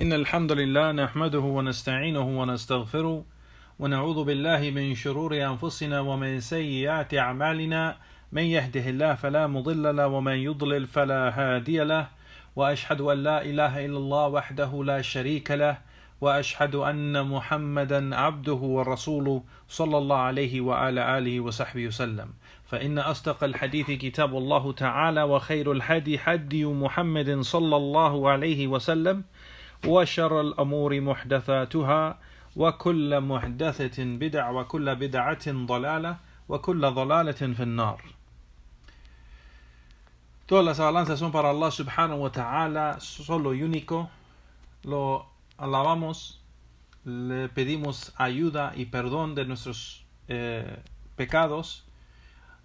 إن الحمد لله نحمده ونستعينه ونستغفره ونعوذ بالله من شرور أنفسنا ومن سيئات أعمالنا من يهده الله فلا مضل له ومن يضلل فلا هادي له وأشهد أن لا إله إلا الله وحده لا شريك له وأشهد أن محمدا عبده ورسوله صلى الله عليه وعلى آله وصحبه وسلم فإن أصدق الحديث كتاب الله تعالى وخير الهدي هدي محمد صلى الله عليه وسلم وشر الأمور محدثاتها وكل محدثة بدع وكل بدعة ضلالة وكل ضلالة في النار. Todas las alabanzas son para Allah subhanahu wa ta'ala, solo y único. Lo alabamos, le pedimos ayuda y perdón de nuestros pecados.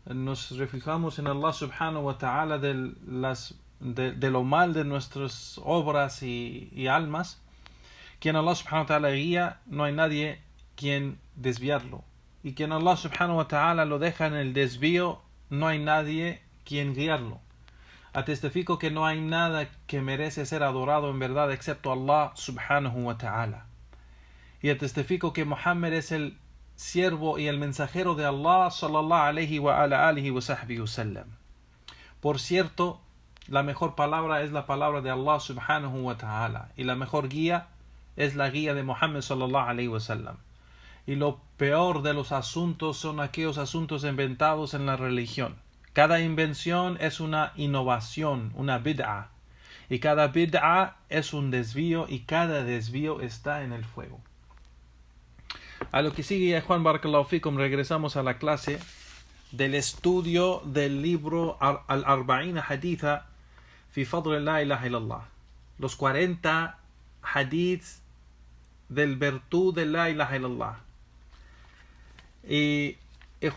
Nos refugiamos en Allah subhanahu wa ta'ala de lo mal de nuestras obras y almas. Quien Allah subhanahu wa ta'ala guía, no hay nadie quien desviarlo. Y quien Allah subhanahu wa ta'ala lo deja en el desvío, no hay nadie quien guiarlo. Atestifico que no hay nada que merece ser adorado en verdad excepto Allah subhanahu wa ta'ala. Y atestifico que Muhammad es el siervo y el mensajero de Allah sallallahu alayhi wa ala alihi wa sahbihi wa sallam. Por cierto, la mejor palabra es la palabra de Allah subhanahu wa ta'ala. Y la mejor guía es la guía de Muhammad sallallahu alayhi wa sallam. Y lo peor de los asuntos son aquellos asuntos inventados en la religión. Cada invención es una innovación, una bid'a. Y cada bid'a es un desvío y cada desvío está en el fuego. A lo que sigue, Juan Barakallahu Fikum, regresamos a la clase del estudio del libro Al-Arba'ina Haditha fi Fadl la ilaha illallah. Los 40 hadiths del virtud de la ilaha illallah. Y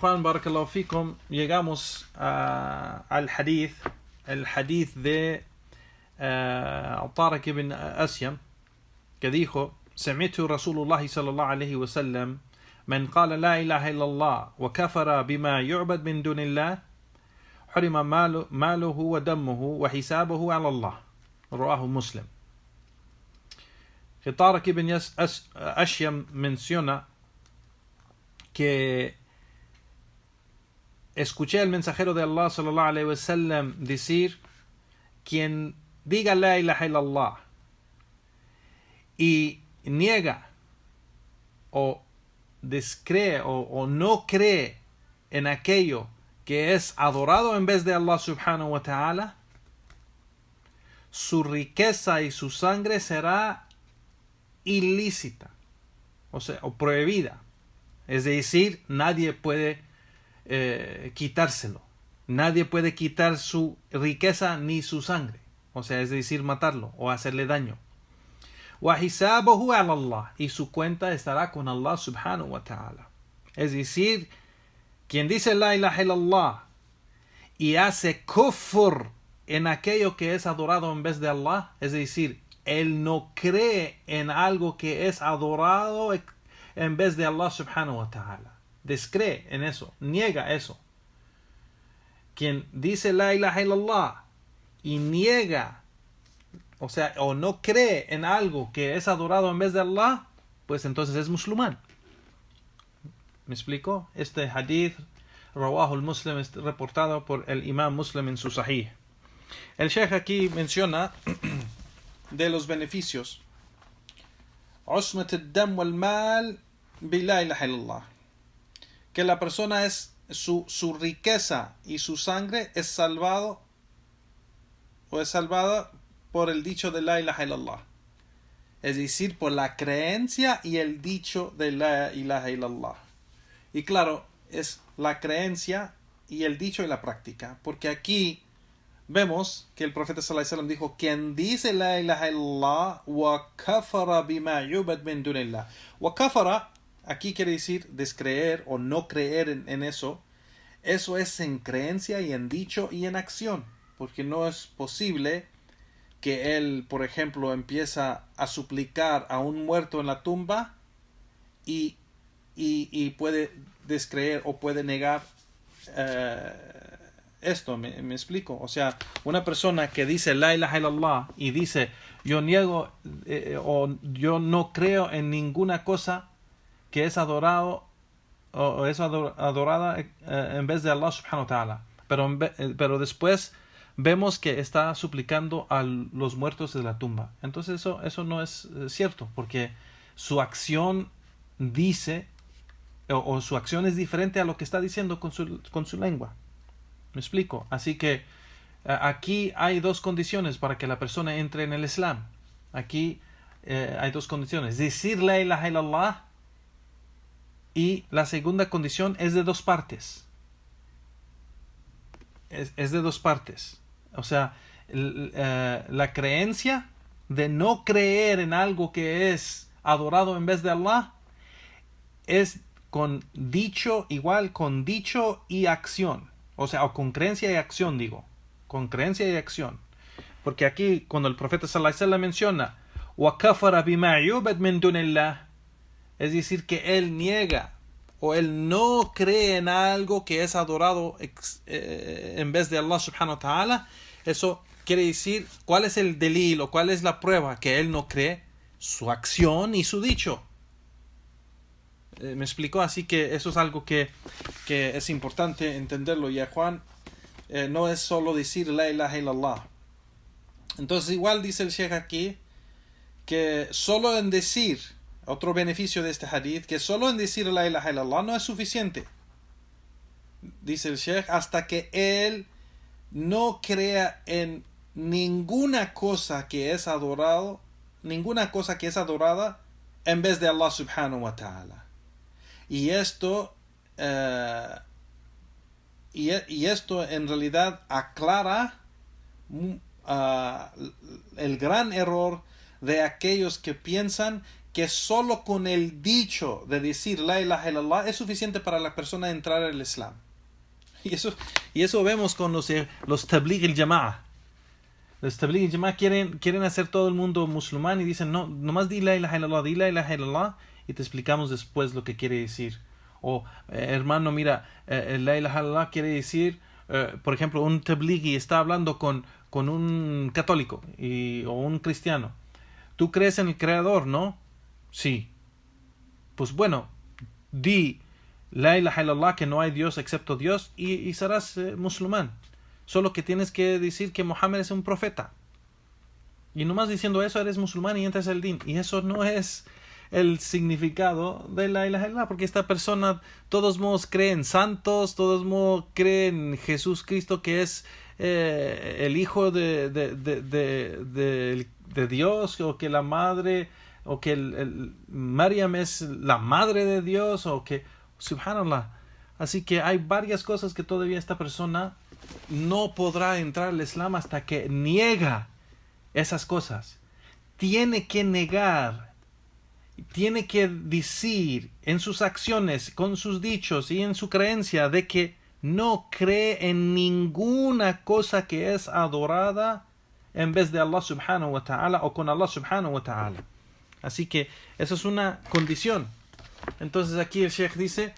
Juan Barakallahu Fikum, llegamos al hadith, el hadith de Tariq ibn Asyam, que dijo: سمعت رسول الله صلى الله عليه وسلم من قال لا إله إلا الله وكفر بما يعبد من دون الله حرم ماله ودمه وحسابه على الله. رواه مسلم. Que Tariq ibn Asyam menciona que escuché al mensajero de Allah sallallahu alayhi wa sallam decir: quien diga la ilaha illallah y niega o descree o no cree en aquello que es adorado en vez de Allah subhanahu wa ta'ala, su riqueza y su sangre será ilícita, o sea, o prohibida. Es decir, nadie puede quitárselo. Nadie puede quitar su riqueza ni su sangre. O sea, es decir, matarlo o hacerle daño. وَحِسَابُهُ عَلَى اللَّهِ, y su cuenta estará con Allah subhanahu wa ta'ala. Es decir, quien dice la ilaha illallah y hace kufr en aquello que es adorado en vez de Allah, es decir, él no cree en algo que es adorado en vez de Allah subhanahu wa ta'ala, descree en eso, niega eso. Quien dice la ilaha illallah y niega, o sea, o no cree en algo que es adorado en vez de Allah, pues entonces es musulmán. ¿Me explico? Este hadith, Rawahu al-Muslim, es reportado por el Imam Muslim en su Sahih. El Sheikh aquí menciona de los beneficios: Usmat al-dam wal-mal bi la ilaha illallah, que la persona es su riqueza y su sangre es salvado o es salvada por el dicho de la ilaha illallah, es decir, por la creencia y el dicho de la ilaha illallah. Y claro, es la creencia y el dicho y la práctica, porque aquí vemos que el profeta sallallahu alaihi wasallam dijo: quien dice la ilaha illallah wa kafara bima yubad min dunillah. Wa kafara aquí quiere decir descreer o no creer en eso. Eso es en creencia y en dicho y en acción, porque no es posible que él, por ejemplo, empieza a suplicar a un muerto en la tumba y puede descreer o puede negar esto, me explico. O sea, una persona que dice la ilaha illallah y dice yo niego o yo no creo en ninguna cosa que es adorado o es adorada en vez de Allah subhanahu wa ta'ala. Pero después vemos que está suplicando a los muertos de la tumba. Entonces eso no es cierto, porque su acción dice o su acción es diferente a lo que está diciendo con su lengua. ¿Me explico? Así que aquí hay dos condiciones para que la persona entre en el Islam. Aquí hay dos condiciones: decir la ilaha illallah, y la segunda condición es de dos partes. Es de dos partes. O sea, la creencia de no creer en algo que es adorado en vez de Allah es con dicho, igual con dicho y acción. O sea, o con creencia y acción, digo. Con creencia y acción. Porque aquí, cuando el profeta sallallahu alaihi wasallam menciona وَكَفَرَ بِمَا يُعْبَدْ مِن دُونِ اللَّهِ, es decir, que él niega o él no cree en algo que es adorado en vez de Allah subhanahu wa ta'ala. Eso quiere decir, ¿cuál es el delil o cuál es la prueba que él no cree? Su acción y su dicho. ¿Me explicó? Así que eso es algo que es importante entenderlo. Ya Juan, no es solo decir la ilaha illallah. Entonces igual dice el Sheikh aquí que solo en decir, otro beneficio de este hadith, que solo en decir la ilaha illallah no es suficiente. Dice el Sheikh, hasta que él no crea en ninguna cosa que es adorada en vez de Allah subhanahu wa ta'ala. Y esto en realidad aclara el gran error de aquellos que piensan que solo con el dicho de decir la ilaha illallah es suficiente para la persona entrar al Islam. Y eso vemos con los tabligh al-jama'a. Los tabligh al-jama'a quieren hacer todo el mundo musulmán y dicen, no, nomás di la ilaha illallah y te explicamos después lo que quiere decir. O hermano, mira, la ilaha illallah quiere decir, por ejemplo, un tablighi está hablando con un católico o un cristiano. ¿Tú crees en el creador, no? Sí. Pues bueno, di la ilaha illallah, que no hay Dios excepto Dios, y serás musulmán. Solo que tienes que decir que Mohammed es un profeta. Y nomás diciendo eso eres musulmán y entras al din. Y eso no es el significado de la ilaha illallah, porque esta persona todos modos cree en santos, todos modos cree en Jesús Cristo, que es el hijo de Dios, o que la madre, o que Mariam es la madre de Dios, o que subhanallah. Así que hay varias cosas que todavía esta persona no podrá entrar al Islam hasta que niega esas cosas. Tiene que negar, tiene que decir en sus acciones, con sus dichos y en su creencia de que no cree en ninguna cosa que es adorada en vez de Allah subhanahu wa ta'ala o con Allah subhanahu wa ta'ala. Así que eso es una condición. Entonces aquí el Sheikh dice,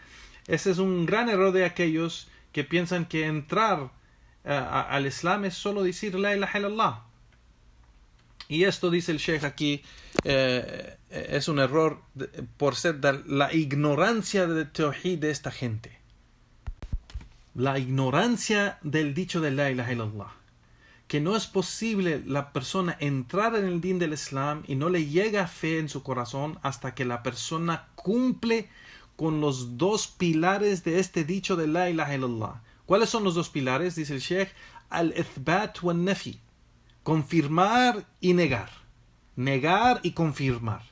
ese es un gran error de aquellos que piensan que entrar al Islam es solo decir la ilaha illallah. Y esto, dice el Sheikh aquí, es un error por ser de la ignorancia del tawhid de esta gente. La ignorancia del dicho de la ilaha illallah. Que no es posible la persona entrar en el din del Islam y no le llega fe en su corazón hasta que la persona cumple con los dos pilares de este dicho de la ilaha illallah. ¿Cuáles son los dos pilares? Dice el Sheikh, al-ithbat wa nafi. Confirmar y negar. Negar y confirmar.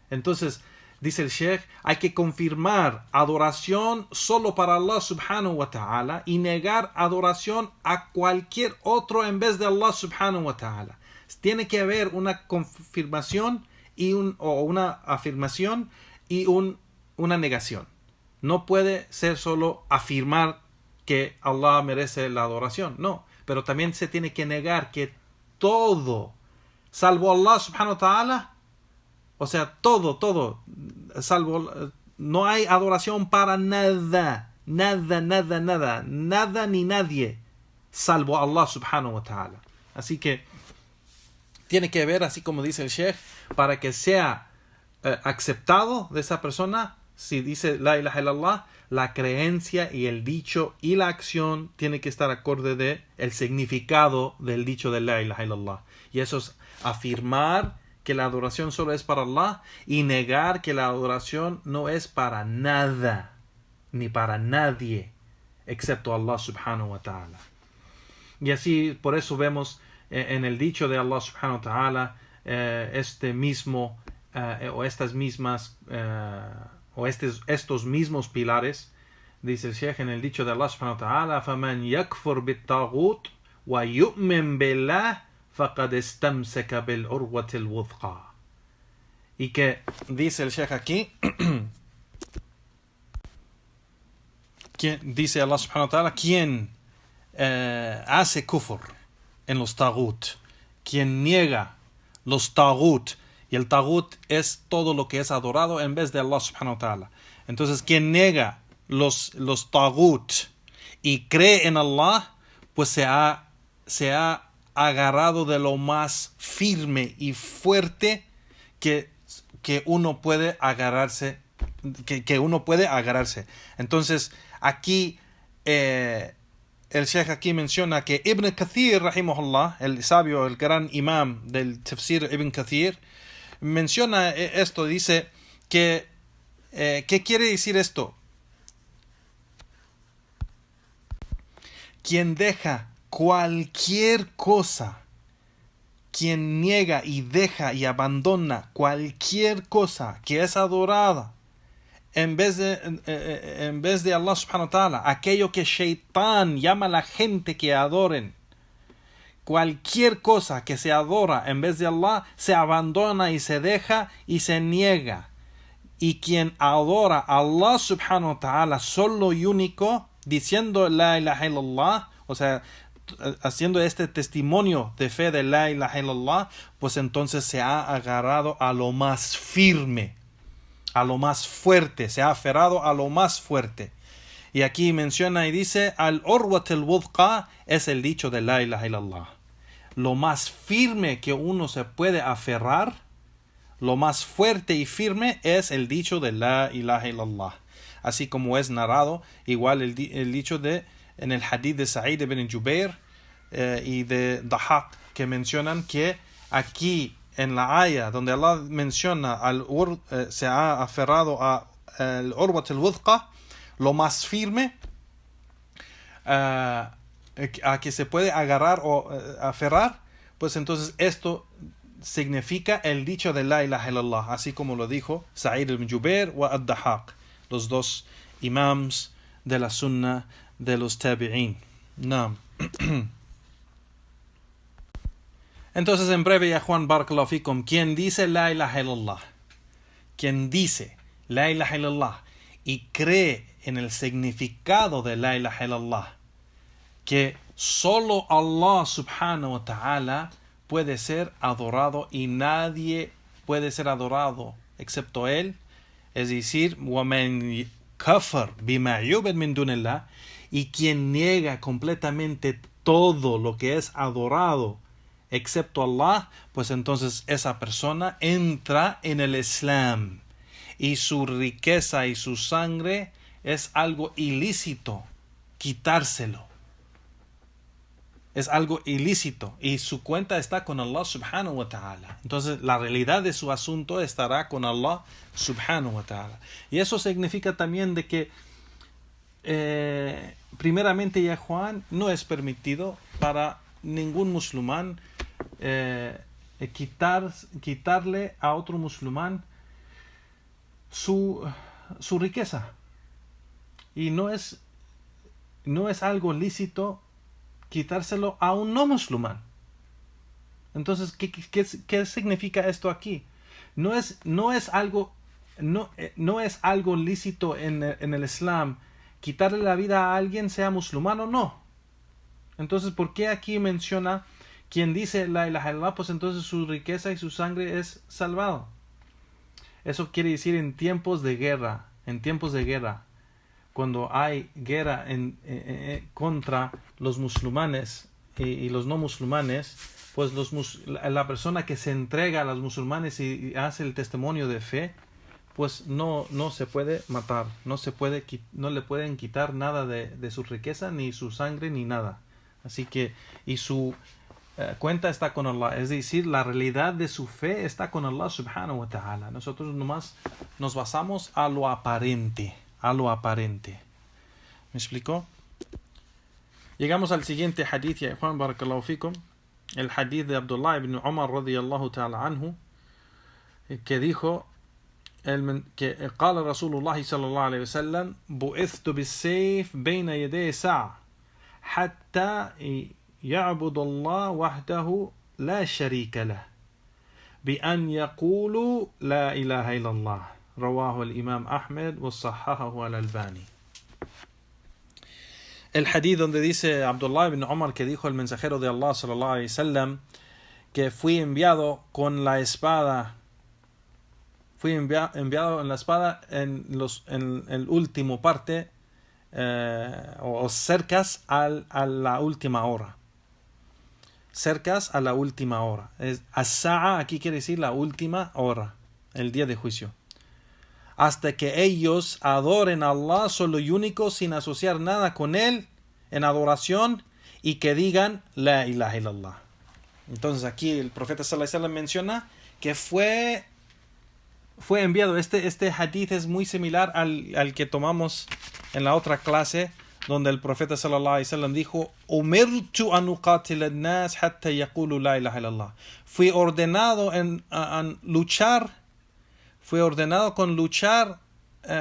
Entonces, dice el Sheikh, hay que confirmar adoración solo para Allah subhanahu wa ta'ala y negar adoración a cualquier otro en vez de Allah subhanahu wa ta'ala. Tiene que haber una confirmación o una afirmación y una negación. No puede ser solo afirmar que Allah merece la adoración, no. Pero también se tiene que negar que todo, salvo Allah subhanahu wa ta'ala, o sea, todo, salvo, no hay adoración para nada ni nadie, salvo Allah subhanahu wa ta'ala. Así que tiene que ver, así como dice el Sheikh, para que sea aceptado de esa persona, si dice la ilaha illallah, la creencia y el dicho y la acción tiene que estar acorde de el significado del dicho de la ilaha illallah. Y eso es afirmar que la adoración solo es para Allah y negar que la adoración no es para nada ni para nadie excepto Allah subhanahu wa ta'ala. Y así, por eso vemos en el dicho de Allah subhanahu wa ta'ala estos mismos pilares. Dice el Sheikh en el dicho de Allah subhanahu wa ta'ala: فَمَنْ يَكْفُرْ بِالطَّاغُوتِ وَيُؤْمِنْ بِاللَّهِ فَقَدْ اسْتَمْسَكَ بِالْعُرْوَةِ الْوُثْقَى. Y que dice el Sheikh aquí, dice Allah subhanahu wa ta'ala, quien hace kufr en los tagut, quien niega los tagut, y el tagut es todo lo que es adorado en vez de Allah subhanahu wa ta'ala. Entonces, quien niega los tagut y cree en Allah, pues se ha agarrado de lo más firme y fuerte que uno puede agarrarse, que uno puede agarrarse. Entonces, aquí el Sheikh aquí menciona que Ibn Kathir, rahimahullah, el sabio, el gran imam del tafsir Ibn Kathir, menciona esto, dice que ¿qué quiere decir esto? Quien deja cualquier cosa, quien niega y deja y abandona cualquier cosa que es adorada en vez de Allah subhanahu wa ta'ala, aquello que Shaitán llama a la gente que adoren, cualquier cosa que se adora en vez de Allah, se abandona y se deja y se niega. Y quien adora a Allah subhanahu wa ta'ala solo y único, diciendo la ilaha illallah, o sea, haciendo este testimonio de fe de la ilaha illallah, pues entonces se ha agarrado a lo más firme, a lo más fuerte, se ha aferrado a lo más fuerte. Y aquí menciona y dice, al-urwat al-wudqa es el dicho de la ilaha illallah. Lo más firme que uno se puede aferrar, lo más fuerte y firme es el dicho de la ilaha illallah. Así como es narrado, igual el dicho en el hadith de Sa'id ibn Jubair y de Dahaq, que mencionan que aquí en la aya donde Allah menciona se ha aferrado al urwat al-wudqa, lo más firme a que se puede agarrar o aferrar, pues entonces esto significa el dicho de la ilaha illallah, así como lo dijo Sa'id ibn Jubair wa ad-Dahaq, los dos imams de la sunna de los tabi'in. Naam. Entonces, en breve, ya Juan barakallahu fikum, quien dice la ilaha illallah, quien dice la ilaha illallah y cree en el significado de la ilaha illallah, que solo Allah subhanahu wa ta'ala puede ser adorado y nadie puede ser adorado excepto Él, es decir, وَمَنْ كَفَرْ بِمَا يُعْبَدْ مِنْ دُونِ اللَّهِ, y quien niega completamente todo lo que es adorado excepto Allah, pues entonces esa persona entra en el Islam y su riqueza y su sangre es algo ilícito quitárselo. Es algo ilícito y su cuenta está con Allah subhanahu wa ta'ala. Entonces la realidad de su asunto estará con Allah subhanahu wa ta'ala. Y eso significa también de que primeramente, ya Juan, no es permitido para ningún musulmán quitarle a otro musulmán su riqueza. Y no es algo lícito quitárselo a un no musulmán. Entonces, ¿qué significa esto aquí? No es algo lícito en el Islam quitarle la vida a alguien, sea musulmán o no. Entonces, ¿por qué aquí menciona quien dice la ilaha illallah? Pues entonces su riqueza y su sangre es salvado. Eso quiere decir en tiempos de guerra. cuando hay guerra contra los musulmanes y los no musulmanes, pues la persona que se entrega a los musulmanes y hace el testimonio de fe, pues no se puede matar, no le pueden quitar nada de su riqueza, ni su sangre, ni nada. Así que, y su cuenta está con Allah, es decir, la realidad de su fe está con Allah subhanahu wa ta'ala. Nosotros nomás nos basamos a lo aparente, ¿Me explicó? Llegamos al siguiente hadith, ya Juan, barakallahu fikum, el hadith de Abdullah ibn Umar radiyallahu ta'ala anhu, que dijo que قال رسول الله صلى الله عليه وسلم بعثت بالسيف بين يدي ساعة حتى يعبد الله وحده لا شريك له بأن يقولوا لا إله إلا الله رواه الإمام أحمد وصححه الألباني. El hadith donde dice Abdullah ibn Umar, que dijo el mensajero de Allah sallallahu alaihi wasallam, que fui enviado con la espada, enviado en la espada en el último parte, o cercas a la última hora. Cercas a la última hora. As-sa'a aquí quiere decir la última hora, el día de juicio. Hasta que ellos adoren a Allah solo y único, sin asociar nada con Él en adoración, y que digan La ilaha illallah. Entonces aquí el profeta sallallahu alaihi wasallam menciona que fue enviado. Este hadith es muy similar al que tomamos en la otra clase, donde el profeta sallallahu alaihi wasallam dijo: Umirtu an uqatil an-nas hatta yaqulu la ilaha illallah. Fui ordenado con luchar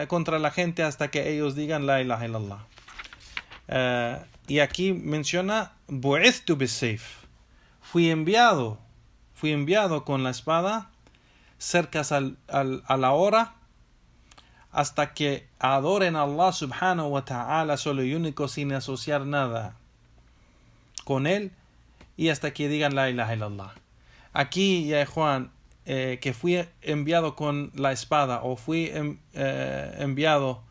contra la gente hasta que ellos digan la ilaha illallah. Y aquí menciona bu'ithtu bis-sayf. Fui enviado con la espada cercas a la hora, hasta que adoren a Allah subhanahu wa ta'ala solo y único, sin asociar nada con Él, y hasta que digan la ilaha illallah. Aquí, ya Juan, que fui enviado con la espada, o fui enviado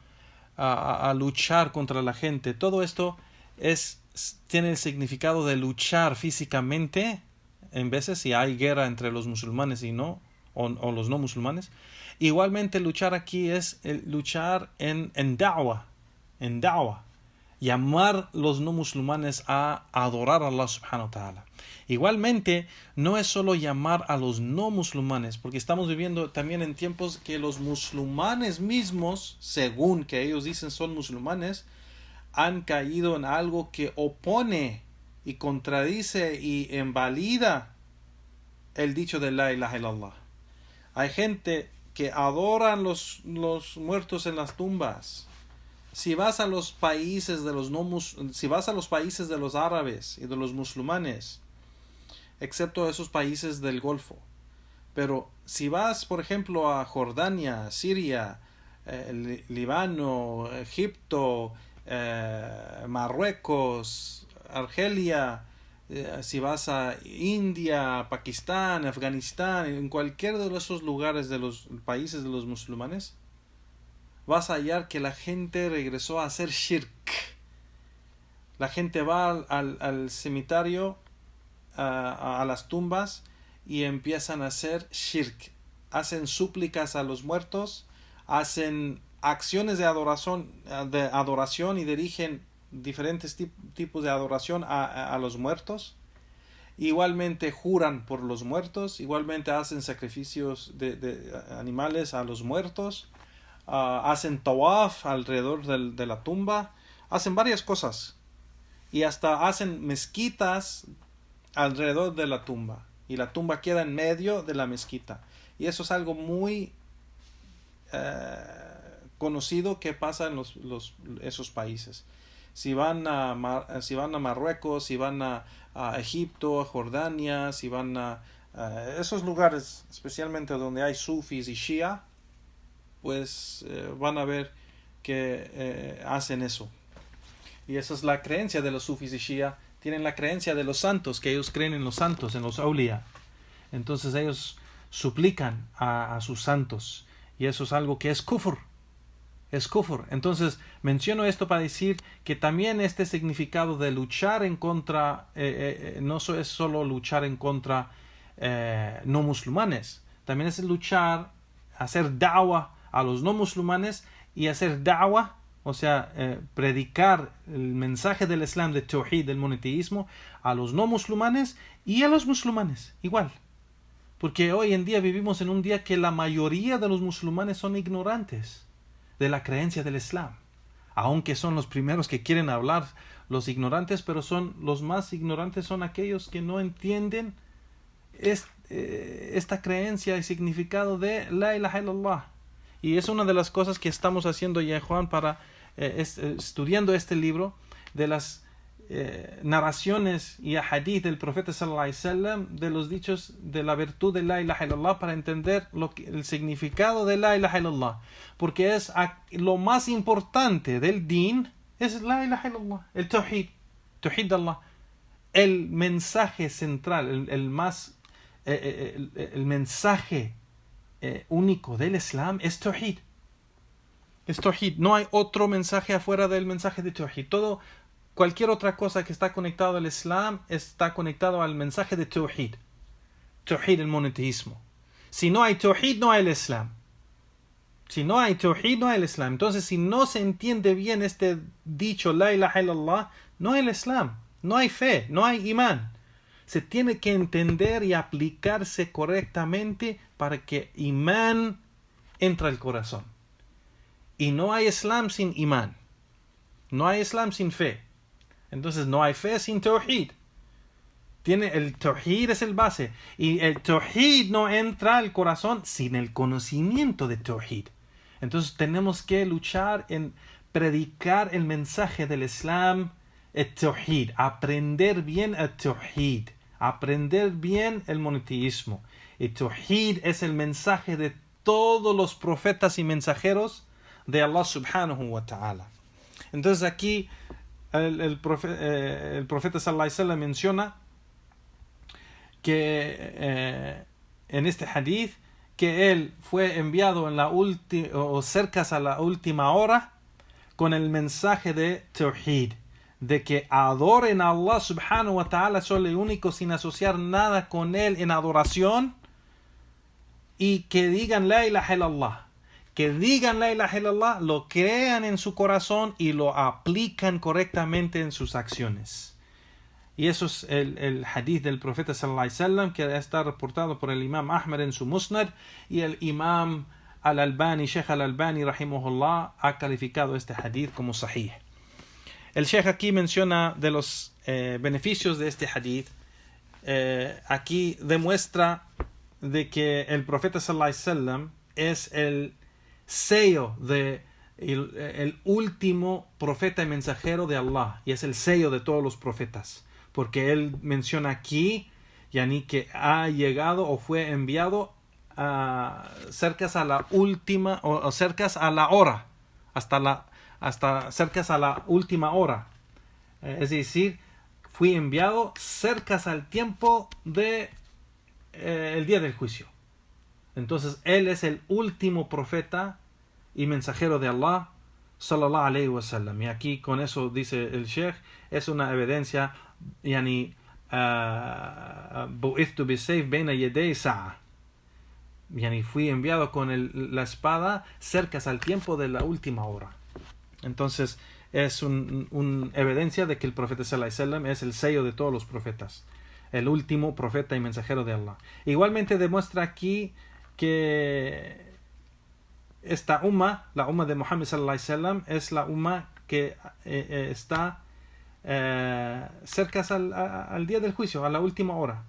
a luchar contra la gente, todo esto tiene el significado de luchar físicamente, en veces si hay guerra entre los musulmanes o los no musulmanes. Igualmente luchar aquí es luchar en da'wah, llamar los no musulmanes a adorar a Allah subhanahu wa ta'ala. Igualmente no es solo llamar a los no musulmanes, porque estamos viviendo también en tiempos que los musulmanes mismos, según que ellos dicen son musulmanes, han caído en algo que opone y contradice y invalida el dicho de la ilaha illallah. Hay gente que adoran los muertos en las tumbas. Si vas a los países de los árabes y de los musulmanes, excepto esos países del Golfo, pero si vas, por ejemplo, a Jordania, Siria, Líbano, Egipto, Marruecos, Argelia, si vas a India, Pakistán, Afganistán, en cualquier de esos lugares de los países de los musulmanes, vas a hallar que la gente regresó a hacer shirk. La gente va al cementerio, a las tumbas, y empiezan a hacer shirk. Hacen súplicas a los muertos, hacen acciones de adoración y dirigen diferentes tipos de adoración a los muertos. Igualmente juran por los muertos, igualmente hacen sacrificios de animales a los muertos, hacen tawaf alrededor de la tumba, hacen varias cosas, y hasta hacen mezquitas alrededor de la tumba, y la tumba queda en medio de la mezquita, y eso es algo muy conocido que pasa en esos países. Si van a Marruecos, si van a Egipto, a Jordania, si van a esos lugares, especialmente donde hay sufis y shia, pues van a ver que hacen eso. Y esa es la creencia de los sufis y shia. Tienen la creencia de los santos, que ellos creen en los santos, en los awliya. Entonces ellos suplican a sus santos, y eso es algo que es kufr. es kufr. Entonces menciono esto para decir que también este significado de luchar en contra, no es solo luchar en contra no musulmanes, también es luchar, hacer da'wah a los no musulmanes y hacer da'wah, o sea, predicar el mensaje del Islam, de Tawhid, del monoteísmo, a los no musulmanes y a los musulmanes, igual. Porque hoy en día vivimos en un día que la mayoría de los musulmanes son ignorantes de la creencia del Islam. Aunque son los primeros que quieren hablar, los ignorantes, pero son los más ignorantes son aquellos que no entienden esta creencia y significado de la ilaha illallah. Y es una de las cosas que estamos haciendo ya, Juan, para estudiando este libro de las narraciones y hadith del profeta sallallahu alaihi wasallam, de los dichos de la virtud de la ilaha illallah, para entender el significado de la ilaha illallah, porque es lo más importante del din, es la ilaha illallah, el tawhid de Allah, el mensaje central, el mensaje único del Islam es tawhid. Es tawhid. No hay otro mensaje afuera del mensaje de tawhid. Cualquier otra cosa que está conectado al Islam está conectado al mensaje de tawhid. Tawhid, el monoteísmo. Si no hay tawhid, no hay el Islam. Si no hay tawhid, no hay el Islam. Entonces, si no se entiende bien este dicho, la ilaha illallah, no hay el Islam. No hay fe, no hay imán. Se tiene que entender y aplicarse correctamente para que imán entre al corazón. Y no hay Islam sin imán. No hay Islam sin fe. Entonces no hay fe sin tawhid. El tawhid es el base. Y el tawhid no entra al corazón sin el conocimiento de tawhid. Entonces tenemos que luchar en predicar el mensaje del Islam, el tawhid. Aprender bien el tawhid. Aprender bien el monoteísmo. El tawhid es el mensaje de todos los profetas y mensajeros de Allah subhanahu wa ta'ala. Entonces aquí el profeta sallallahu alaihi wasallam menciona que en este hadith que él fue enviado en o cerca a la última hora con el mensaje de tawhid, de que adoren a Allah subhanahu wa ta'ala solo y único, sin asociar nada con él en adoración, y que digan la ilaha illallah. Que digan la ilaha illallah, lo crean en su corazón y lo aplican correctamente en sus acciones. Y eso es el hadith del profeta sallallahu alaihi wasallam, que está reportado por el imam Ahmad en su Musnad, y el imam al-Albani, Sheikh al-Albani rahimahullah, ha calificado este hadith como sahih. El Sheikh aquí menciona de los beneficios de este hadith. Aquí demuestra de que el profeta sallallahu alaihi wasallam es el sello el último profeta y mensajero de Allah, y es el sello de todos los profetas, porque él menciona aquí yani que ha llegado o fue enviado cerca a la última o cerca a la hora, hasta cerca a la última hora, es decir, fui enviado cerca al tiempo de el día del juicio. Entonces él es el último profeta y mensajero de Allah sallallahu alaihi wasallam. Y aquí con eso dice el Sheikh, es una evidencia yani bu'ithtu bisayf bayna yaday sa'a, yani fui enviado con la espada cerca al tiempo de la última hora. Entonces es una evidencia de que el profeta sallallahu alaihi wasallam es el sello de todos los profetas, el último profeta y mensajero de Allah. Igualmente demuestra aquí que esta la umma de Muhammad sallallahu alaihi wasallam, es la umma que está cerca al día del juicio, a la última hora.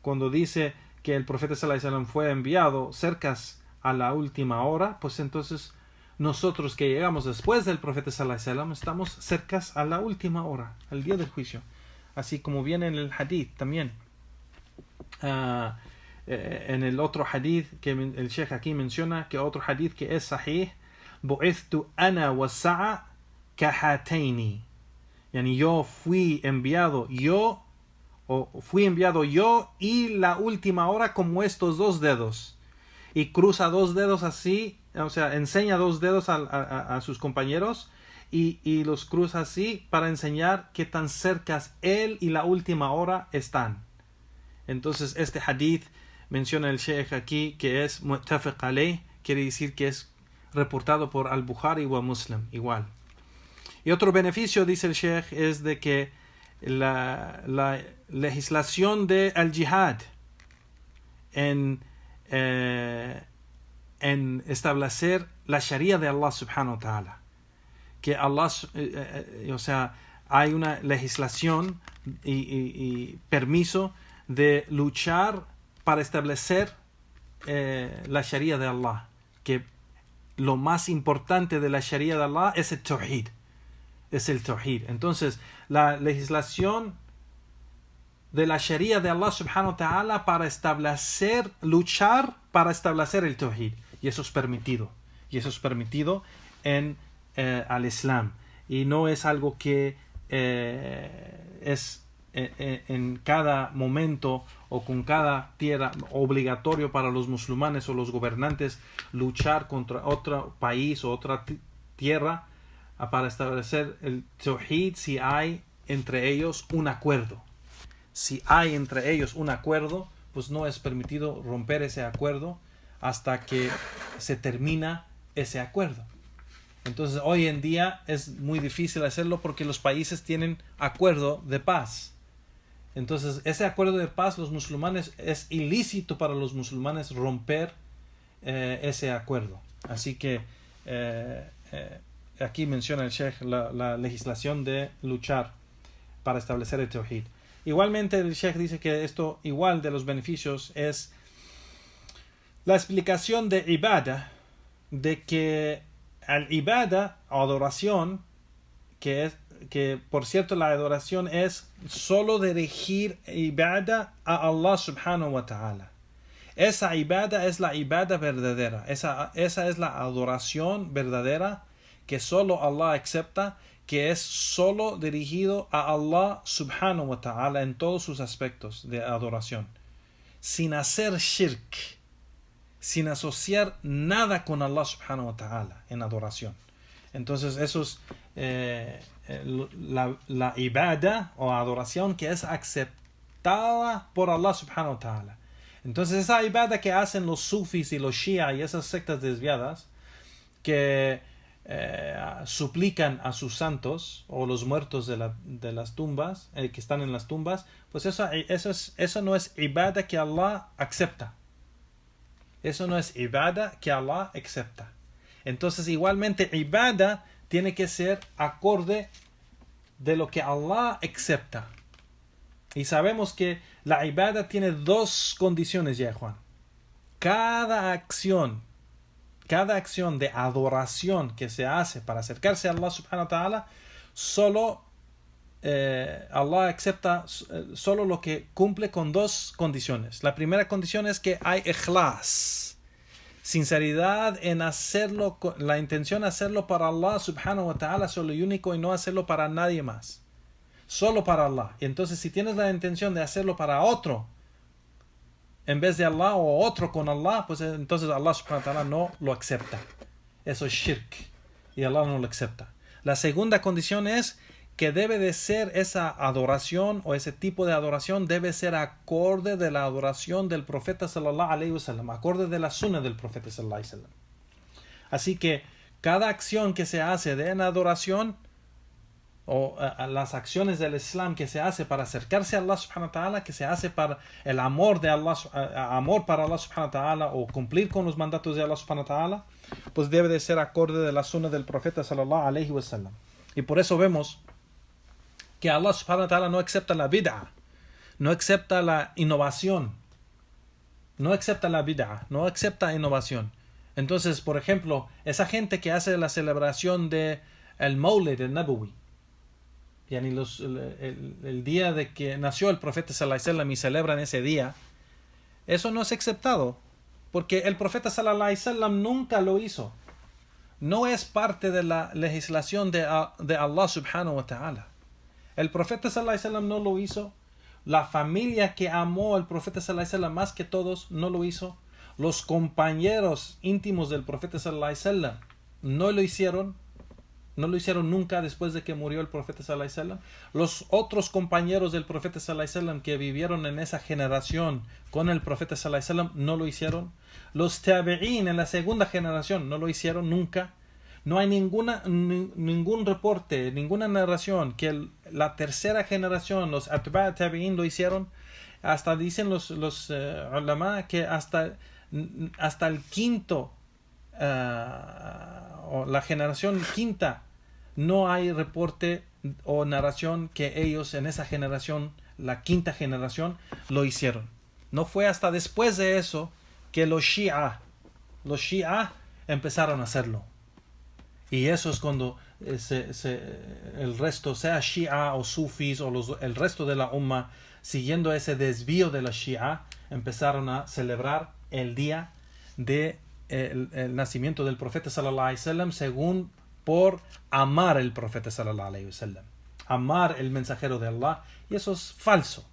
Cuando dice que el profeta sallallahu alaihi wasallam fue enviado cerca a la última hora, pues entonces nosotros que llegamos después del profeta sallallahu alaihi wasallam estamos cerca a la última hora, al día del juicio, así como viene en el hadith también. En el otro hadith que el Sheikh aquí menciona, que otro hadith que es sahih, bu'ithtu ana wa sa'a kahataini, yani yo fui enviado yo y la última hora como estos dos dedos, y cruza dos dedos así o sea, enseña 2 dedos a sus compañeros y los cruza así para enseñar qué tan cerca él y la última hora están. Entonces este hadith menciona el Sheikh aquí que es muttafaq alayh, quiere decir que es reportado por Al-Bukhari o Muslim, igual. Y otro beneficio, dice el Sheikh, es de que la legislación de al-jihad en establecer la sharia de Allah subhanahu wa ta'ala, que Allah, o sea, hay una legislación y permiso de luchar para establecer la sharia de Allah, que lo más importante de la sharia de Allah es el tawhid, Entonces la legislación de la sharia de Allah subhanahu wa ta'ala para luchar para establecer el tawhid, y eso es permitido en al Islam, y no es algo que es en cada momento o con cada tierra obligatorio para los musulmanes o los gobernantes luchar contra otro país o otra tierra para establecer el tawhid si hay entre ellos un acuerdo. Si hay entre ellos un acuerdo, pues no es permitido romper ese acuerdo hasta que se termina ese acuerdo. Entonces hoy en día es muy difícil hacerlo porque los países tienen acuerdo de paz. Entonces ese acuerdo de paz, los musulmanes, es ilícito para los musulmanes romper ese acuerdo. Así que aquí menciona el Sheikh la legislación de luchar para establecer el tawhid. Igualmente el Sheikh dice que esto, igual de los beneficios, es la explicación de ibada, de que al ibada, adoración, que por cierto la adoración es solo dirigir ibada a Allah subhanahu wa ta'ala. Esa ibada es la ibada verdadera, esa es la adoración verdadera que solo Allah acepta, que es solo dirigido a Allah subhanahu wa ta'ala en todos sus aspectos de adoración, sin hacer shirk, sin asociar nada con Allah subhanahu wa ta'ala en adoración. Entonces eso es la ibada o adoración que es aceptada por Allah subhanahu wa ta'ala. Entonces esa ibada que hacen los sufis y los shia y esas sectas desviadas que suplican a sus santos o los muertos de las tumbas, que están en las tumbas, pues eso no es ibada que Allah acepta. Eso no es ibada que Allah acepta. Entonces igualmente ibada tiene que ser acorde de lo que Allah acepta. Y sabemos que la ibada tiene 2 condiciones ya, Juan. Cada acción de adoración que se hace para acercarse a Allah subhanahu wa ta'ala, solo Allah acepta solo lo que cumple con 2 condiciones. La primera condición es que hay ikhlas, sinceridad en hacerlo, la intención de hacerlo para Allah subhanahu wa ta'ala solo y único, y no hacerlo para nadie más, solo para Allah. Y entonces si tienes la intención de hacerlo para otro en vez de Allah o otro con Allah, pues entonces Allah subhanahu wa ta'ala no lo acepta. Eso es shirk y Allah no lo acepta. La segunda condición es que debe de ser esa adoración o ese tipo de adoración debe ser acorde de la adoración del profeta sallallahu alaihi wasallam, acorde de la sunna del profeta sallallahu alaihi wasallam. Así que cada acción que se hace en adoración o las acciones del Islam que se hace para acercarse a Allah subhanahu wa ta'ala, que se hace para el amor de Allah, amor para Allah subhanahu wa ta'ala, o cumplir con los mandatos de Allah subhanahu wa ta'ala, pues debe de ser acorde de la sunna del profeta sallallahu alaihi wasallam. Y por eso vemos que Allah subhanahu wa ta'ala no acepta la bid'a, no acepta la innovación, no acepta la bid'a, no acepta innovación. Entonces, por ejemplo, esa gente que hace la celebración de el Mawlid, el Nabawi, el día de que nació el profeta sallallahu alaihi wasallam y celebran ese día, eso no es aceptado, porque el profeta sallallahu alaihi wasallam nunca lo hizo. No es parte de la legislación de Allah subhanahu wa ta'ala. El profeta sallallahu alaihi wasallam no lo hizo. La familia que amó al profeta sallallahu alaihi wasallam más que todos no lo hizo. Los compañeros íntimos del profeta sallallahu alaihi wasallam no lo hicieron nunca después de que murió el profeta sallallahu alaihi wasallam. Los otros compañeros del profeta sallallahu alaihi wasallam que vivieron en esa generación con el profeta sallallahu alaihi wasallam no lo hicieron. Los tabi'in en la segunda generación no lo hicieron nunca. No hay ningún reporte, ninguna narración que la tercera generación, los atba' tabi'in, lo hicieron. Hasta dicen los ulama que hasta el quinto o la generación quinta no hay reporte o narración que ellos en esa generación, la quinta generación, lo hicieron. No fue hasta después de eso que los Shia empezaron a hacerlo. Y eso es cuando el resto, sea Shia o Sufis o el resto de la Umma, siguiendo ese desvío de la Shia, empezaron a celebrar el día de el nacimiento del profeta sallallahu alaihi wasallam según por amar el profeta sallallahu alaihi wasallam, amar el mensajero de Allah, y eso es falso.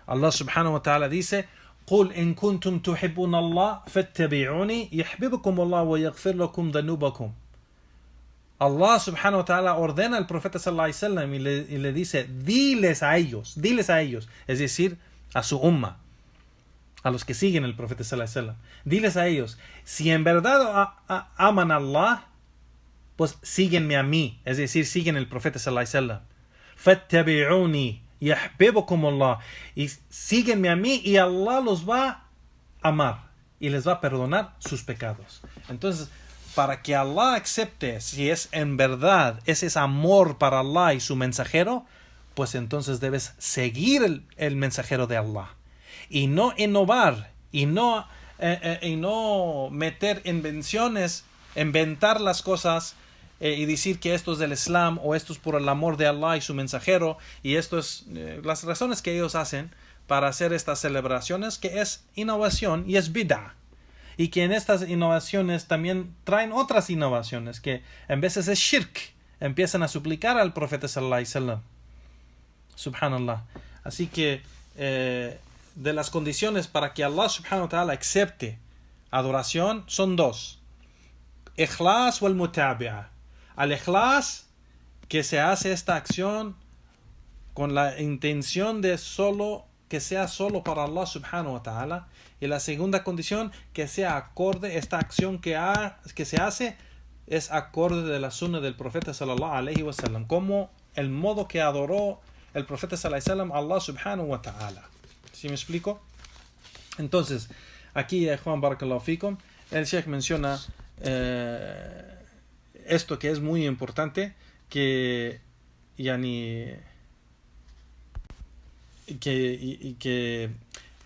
Allah subhanahu wa ta'ala dice: قُلْ إِن كُنْتُمْ تُحِبُّونَ اللَّهَ فَاتَّبِعُونِي يَحْبِبْكُمُ اللَّهُ وَيَغْفِرْ لَكُمْ ذُنُوبَكُمْ. Allah subhanahu wa ta'ala ordena al profeta sallallahu alaihi wasallam y le dice: diles a ellos, es decir, a su umma, a los que siguen el profeta sallallahu alaihi wasallam, diles a ellos, si en verdad aman a Allah, pues síguenme a mí, es decir, siguen el profeta sallallahu alaihi wasallam. Fattabi'uni yahbibukum Allah, y síguenme a mí y Allah los va a amar y les va a perdonar sus pecados. Entonces, para que Allah acepte, si es en verdad ese es amor para Allah y su mensajero, pues entonces debes seguir el mensajero de Allah y no innovar y no meter invenciones, inventar las cosas y decir que esto es del Islam o esto es por el amor de Allah y su mensajero, y esto es las razones que ellos hacen para hacer estas celebraciones, que es innovación y es bid'ah. Y que en estas innovaciones también traen otras innovaciones, que en veces es shirk, empiezan a suplicar al profeta sallallahu alaihi wasallam. Subhanallah. Así que de las condiciones para que Allah subhanahu wa ta'ala acepte adoración son dos: ikhlas wal mutabi'a. Al ikhlas, que se hace esta acción con la intención de que sea solo para Allah subhanahu wa ta'ala. Y la segunda condición, que sea acorde, esta acción que se hace es acorde de la sunna del profeta sallallahu alaihi wasallam, como el modo que adoró el profeta sallallahu alaihi wasallam a Allah subhanahu wa ta'ala. ¿Sí me explico? Entonces, aquí Juan barakallahu fikum, el Sheikh menciona esto que es muy importante, que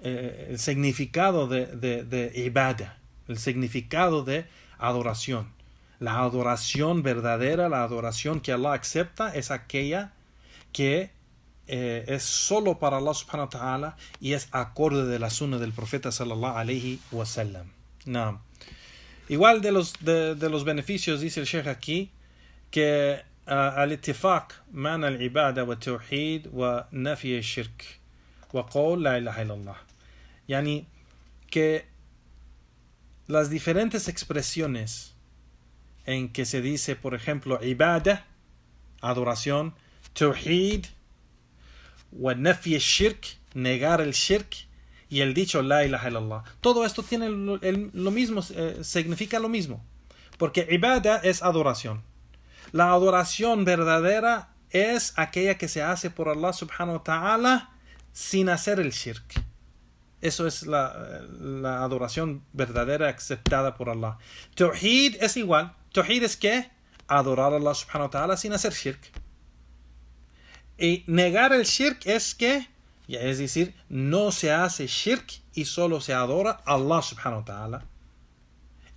el significado de ibadah, el significado de adoración. La adoración verdadera, la adoración que Allah acepta, es aquella que es solo para Allah subhanahu wa ta'ala y es acorde de la sunna del profeta sallallahu alaihi wasallam. No. Igual de los beneficios, dice el Sheikh aquí, que al-ittifaq ma'na al-ibada wa tawhid wa nafi al-shirk wa qawl la ilaha illallah. Yani que las diferentes expresiones en que se dice, por ejemplo, ibada, adoración, tawhid, wa nafi al-shirk, negar el shirk, y el dicho la ilaha illallah, todo esto tiene lo mismo, significa lo mismo, porque ibada es adoración. La adoración verdadera es aquella que se hace por Allah subhanahu wa ta'ala sin hacer el shirk. Eso es la adoración verdadera aceptada por Allah. Tawhid es igual. Tawhid es que adorar a Allah subhanahu wa ta'ala sin hacer shirk. Y negar el shirk es decir, no se hace shirk y solo se adora a Allah subhanahu wa ta'ala.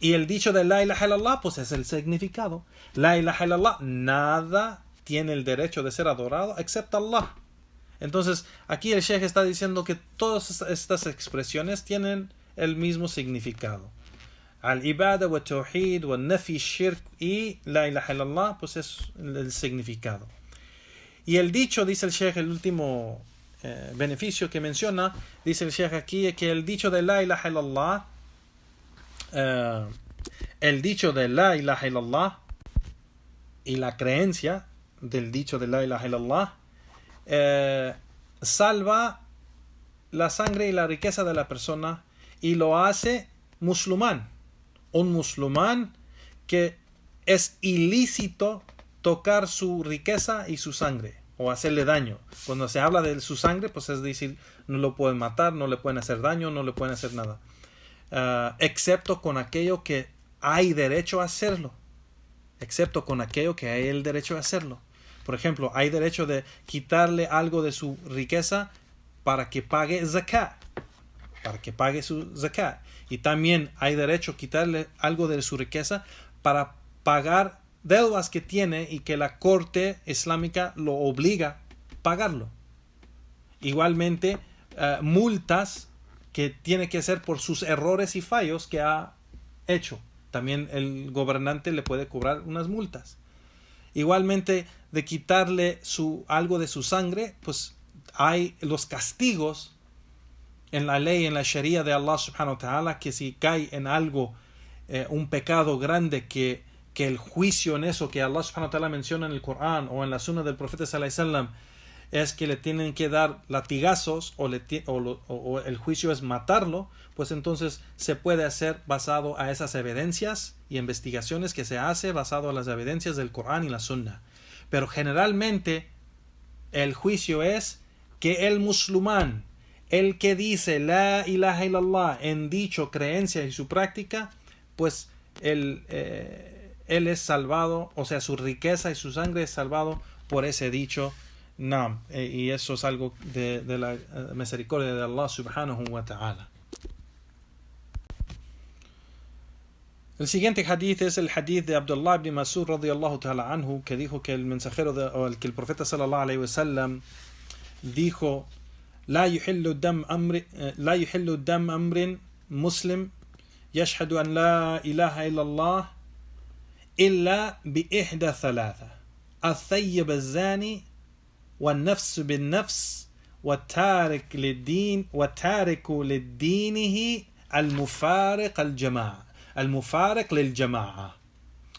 Y el dicho de la ilaha illallah, pues es el significado. La ilaha illallah, nada tiene el derecho de ser adorado excepto Allah. Entonces, aquí el Sheikh está diciendo que todas estas expresiones tienen el mismo significado. Al-ibada wa tawhid wa nafi shirk y la ilaha illallah, pues es el significado. Y el dicho, dice el Sheikh, el último beneficio que menciona, dice el Sheikh aquí, que el dicho de la ilaha illallah el dicho de la ilaha illallah y la creencia del dicho de la ilaha illallah salva la sangre y la riqueza de la persona y lo hace musulmán. Un musulmán que es ilícito tocar su riqueza y su sangre o hacerle daño. Cuando se habla de su sangre, pues es decir, no lo pueden matar, no le pueden hacer daño, no le pueden hacer nada. Excepto con aquello que hay derecho a hacerlo. Excepto con aquello que hay el derecho a hacerlo. Por ejemplo, hay derecho de quitarle algo de su riqueza para que pague zakat. Para que pague su zakat. Y también hay derecho a quitarle algo de su riqueza para pagar deudas que tiene y que la corte islámica lo obliga a pagarlo. Igualmente, multas que tiene que hacer por sus errores y fallos que ha hecho. También el gobernante le puede cobrar unas multas. Igualmente, de quitarle algo de su sangre, pues hay los castigos en la ley, en la sharia de Allah subhanahu wa ta'ala, que si cae en algo, un pecado grande, que el juicio en eso que Allah subhanahu wa ta'ala menciona en el Corán o en la sunna del profeta sallallahu alaihi wasallam es que le tienen que dar latigazos o el juicio es matarlo, pues entonces se puede hacer basado a esas evidencias y investigaciones que se hace basado a las evidencias del Corán y la sunna. Pero generalmente el juicio es que el musulmán, el que dice la ilaha illallah en dicho, creencia y su práctica, pues él es salvado, o sea, su riqueza y su sangre es salvado por ese dicho. No, y eso es algo de la misericordia de Allah subhanahu wa ta'ala. El siguiente hadith es el hadith de Abdullah ibn Mas'ud radiyallahu ta'ala anhu, que dijo que el mensajero que el profeta sallallahu alayhi wa sallam dijo: لا يحل دم أمر مسلم يشهد أن لا إله إلا الله إلا بإحدى ثلاثة الثيب الزاني والنفس بالنفس والتارك لدينه المفارق للجماعة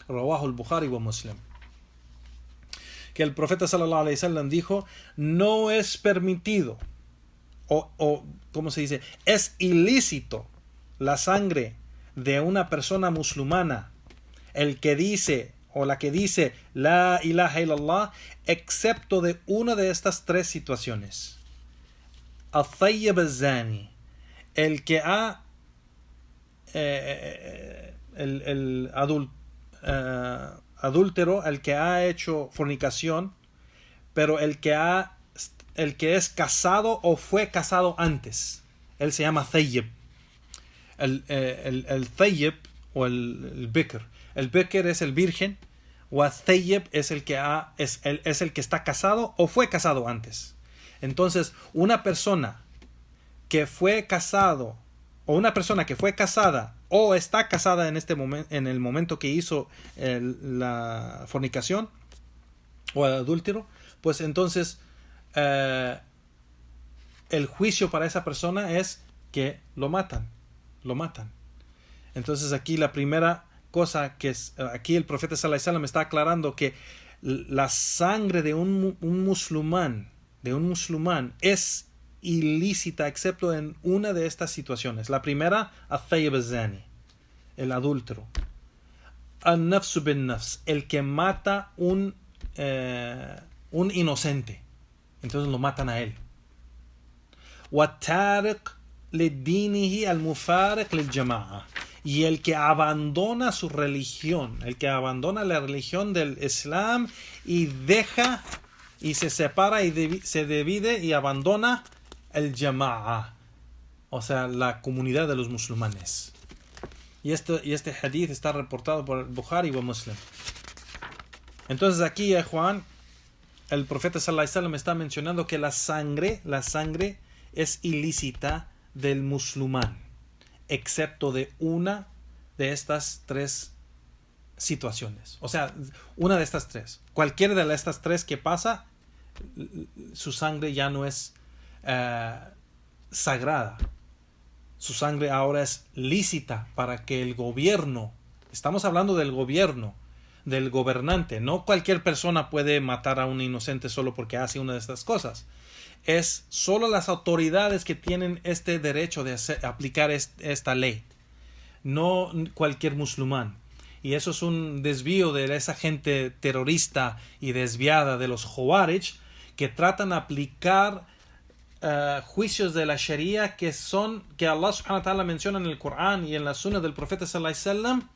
رواه البخاري ومسلم. Que el profeta sallallahu alayhi wa sallam dijo: no es permitido o ¿cómo se dice? Es ilícito la sangre de una persona musulmana, el que dice o la que dice la ilaha illallah, excepto de una de estas tres situaciones. Al-Thayyib al-Zani, el que ha el adúltero, el que ha hecho fornicación, pero el que es casado o fue casado antes. Él se llama Thayyib. El Thayyib o el Bikr. El Bikr es el virgen, o el Thayyib es el que es el que está casado o fue casado antes. Entonces, una persona que fue casado o una persona que fue casada o está casada en este momento, en el momento que hizo la fornicación o el adúltero, pues entonces el juicio para esa persona es que lo matan. Entonces aquí la primera cosa que aquí el profeta sallallahu alaihi wasallam está aclarando que la sangre de un musulmán es ilícita excepto en una de estas situaciones. La primera, al-Thayyib al-Zani, el adúltero. Al-Nafsu bin-Nafs, el que mata un inocente, entonces lo matan a él. Wat-Tariq lid-Dinihi al-Mufariq lil-Jama'a, y el que abandona su religión, el que abandona la religión del Islam y deja y se separa y se divide y abandona el Jama'a, o sea, la comunidad de los musulmanes. Y este hadith está reportado por Bukhari y Muslim. Entonces aquí, Juan, el profeta sallallahu alaihi wasallam está mencionando que la sangre es ilícita del musulmán, excepto de una de estas tres situaciones. O sea, una de estas tres. Cualquiera de estas tres que pasa, su sangre ya no es sagrada. su sangre ahora es lícita para que el gobierno, estamos hablando del gobierno, del gobernante, no cualquier persona puede matar a un inocente solo porque hace una de estas cosas. Es solo las autoridades que tienen este derecho de aplicar esta ley, no cualquier musulmán. Y eso es un desvío de esa gente terrorista y desviada de los Khawarij, que tratan de aplicar juicios de la Sharia que Allah subhanahu wa ta'ala menciona en el Corán y en la Sunna del profeta sallallahu alaihi wasallam,